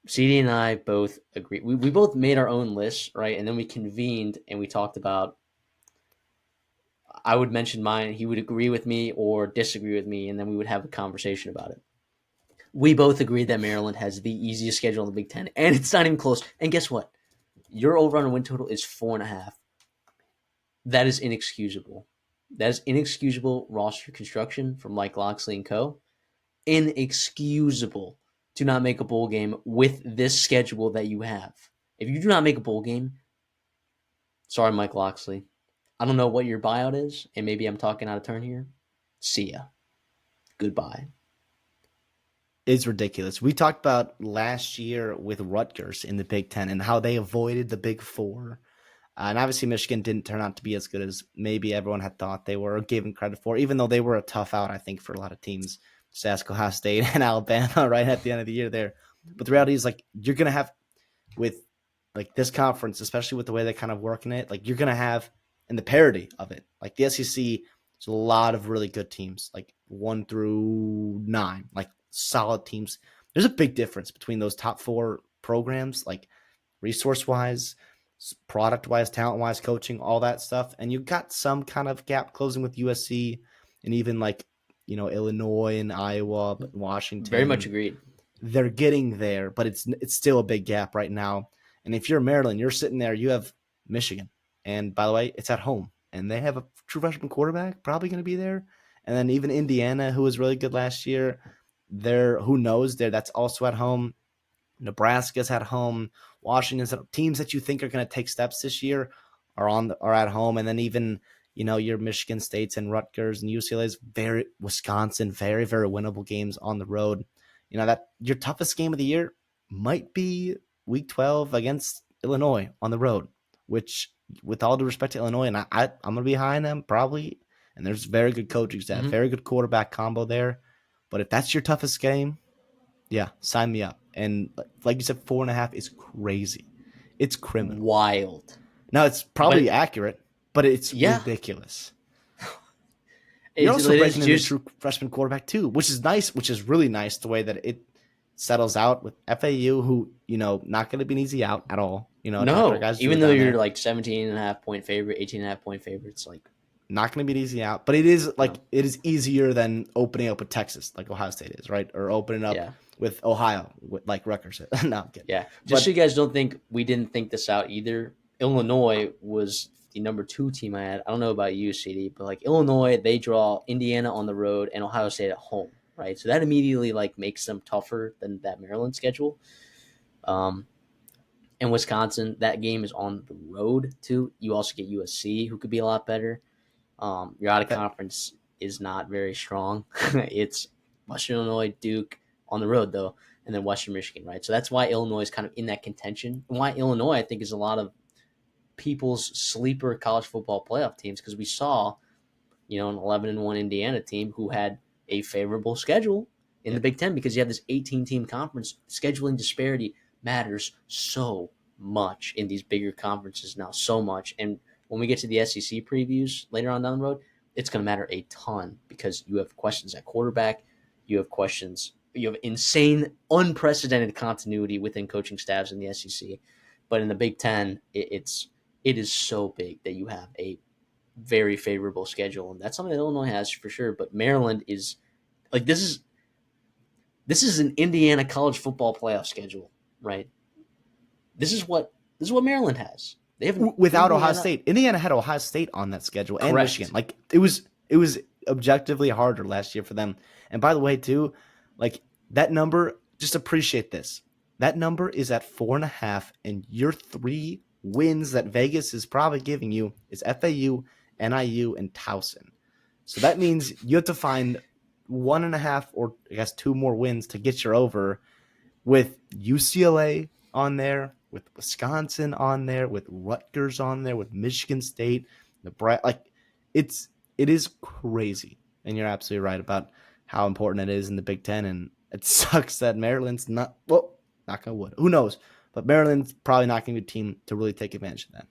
CD and I both agree. We both made our own lists, right? And then we convened and we talked about. I would mention mine. He would agree with me or disagree with me, and then we would have a conversation about it. We both agreed that Maryland has the easiest schedule in the Big Ten, and it's not even close. And guess what? Your over on win total is 4.5. That is inexcusable. That is inexcusable roster construction from Mike Locksley and co. Inexcusable to not make a bowl game with this schedule that you have. If you do not make a bowl game, sorry, Mike Locksley. I don't know what your buyout is, and maybe I'm talking out of turn here. See ya. Goodbye. It's ridiculous. We talked about last year with Rutgers in the Big Ten and how they avoided the Big Four. And obviously, Michigan didn't turn out to be as good as maybe everyone had thought they were, or gave them credit for, even though they were a tough out, I think, for a lot of teams. Just ask Ohio State and Alabama right at the end of the year there. But the reality is, like, you're going to have with like this conference, especially with the way they're kind of working it, like you're going to have in the parity of it, like the SEC, there's a lot of really good teams, like 1 through 9, like solid teams. There's a big difference between those top four programs, like resource wise, product wise, talent wise, coaching, all that stuff. And you've got some kind of gap closing with USC and even like, Illinois and Iowa, but Very much Washington, agreed. they're getting there, but it's still a big gap right now. And if you're Maryland, you're sitting there, you have Michigan. And by the way, it's at home. And they have a true freshman quarterback probably going to be there. And then even Indiana, who was really good last year, they're who knows there. That's also at home. Nebraska's at home. Washington's at, teams that you think are going to take steps this year are at home. And then even your Michigan States and Rutgers and UCLA's Wisconsin, very, very winnable games on the road. That your toughest game of the year might be week 12 against Illinois on the road, which with all due respect to Illinois, and I'm going to be high on them probably. And there's very good coaching staff, very good quarterback combo there. But if that's your toughest game, yeah, sign me up. And like you said, 4.5 is crazy. It's criminal. Wild. Now it's probably But accurate, but it's yeah, ridiculous. You're it also is breaking in the just true freshman quarterback too, which is nice, which is really nice the way that it settles out with FAU, who, not going to be an easy out at all. Talk to our no. guys who are Even though down you're there. like 17.5 point favorite, 18.5 point favorite, it's like Not going to be an easy out, but it is no. it is easier than opening up with Texas, like Ohio State is, right? Or opening up Yeah. with Ohio, like Rutgers. No, I'm kidding. Yeah. Just so But you guys don't think we didn't think this out either. Illinois was the number 2 team I had. I don't know about you, CD, but like Illinois, they draw Indiana on the road and Ohio State at home, right? So that immediately like makes them tougher than that Maryland schedule. Um, and Wisconsin, that game is on the road too. You also get USC, who could be a lot better. Your out of that conference is not very strong. It's Western Illinois, Duke on the road though, and then Western Michigan, right? So that's why Illinois is kind of in that contention, and why Illinois I think is a lot of people's sleeper college football playoff teams because we saw, an 11-1 Indiana team who had a favorable schedule in yeah, the Big Ten because you have this 18-team conference. Scheduling disparity matters so much in these bigger conferences now, so much. And when we get to the SEC previews later on down the road, it's going to matter a ton because you have questions at quarterback, you have insane, unprecedented continuity within coaching staffs in the SEC. But in the Big Ten, it is so big that you have a very favorable schedule, and that's something that Illinois has for sure. But Maryland is like this is an Indiana college football playoff schedule, right? This is what Maryland has. They have without Ohio Indiana. State, Indiana had Ohio State on that schedule and Michigan. Correct. Like it was objectively harder last year for them. And by the way, too, like that number, just appreciate this. That number is at 4.5, and your 3 wins that Vegas is probably giving you is FAU, NIU, and Towson. So that means you have to find 1.5 or I guess 2 more wins to get your over with UCLA on there, with Wisconsin on there, with Rutgers on there, with Michigan State, Nebraska. Like it is crazy, and you're absolutely right about how important it is in the Big Ten. And it sucks that Maryland's not. Well, knock on wood. Who knows? But Maryland's probably not going to be a team to really take advantage of that.